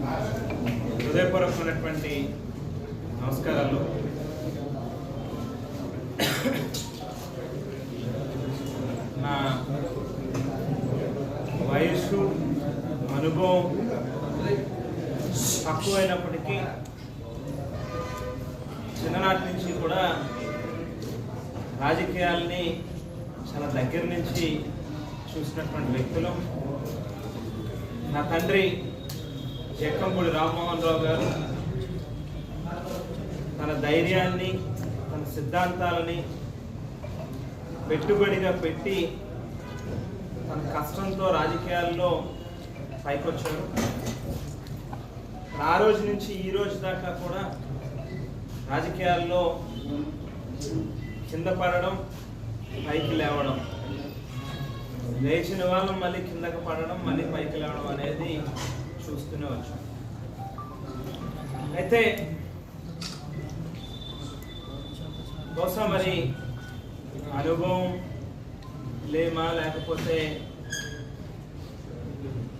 హృదయపూర్వకమైనటువంటి నమస్కారాలు. నా వయస్సు అనుభవం తక్కువైనప్పటికీ చిన్ననాటి నుంచి కూడా రాజకీయాల్ని చాలా దగ్గర నుంచి చూసినటువంటి వ్యక్తులు. నా తండ్రి జక్కంపూడి రామ్మోహన్ రావు గారు తన ధైర్యాన్ని, తన సిద్ధాంతాలని పెట్టుబడిగా పెట్టి తన కష్టంతో రాజకీయాల్లో పైకొచ్చారు. ఆ రోజు నుంచి ఈ రోజు దాకా కూడా రాజకీయాల్లో కింద పడడం, పైకి లేవడం, లేచిన వాళ్ళం మళ్ళీ కిందకి పడడం, మళ్ళీ పైకి లేవడం అనేది చూస్తూనే వచ్చాం. అయితే బహుశా మరి అనుభవం లేమా, లేకపోతే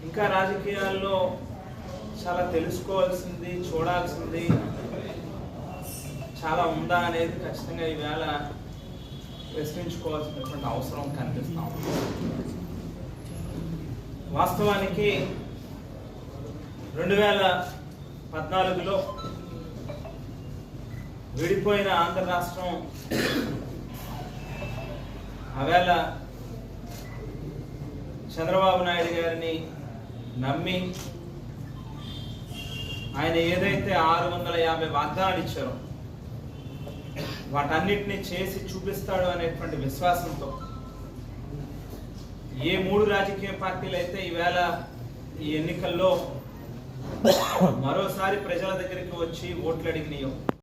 ఇంకా రాజకీయాల్లో చాలా తెలుసుకోవాల్సింది, చూడాల్సింది చాలా ఉందా అనేది ఖచ్చితంగా ఈవేళ ప్రశ్నించుకోవాల్సినటువంటి అవసరం కనిపిస్తాం. వాస్తవానికి 2014లో విడిపోయిన ఆంధ్ర రాష్ట్రం ఆవేళ చంద్రబాబు నాయుడు గారిని నమ్మి ఆయన ఏదైతే 650 వాగ్దానాలు ఇచ్చారో వాటన్నిటిని చేసి చూపిస్తాడు అనేటువంటి విశ్వాసంతో ఏ 3 రాజకీయ పార్టీలు అయితే ఈవేళ ఈ ఎన్నికల్లో మరోసారి ప్రజల దగ్గరికి వచ్చి ఓట్లు అడిగినాయో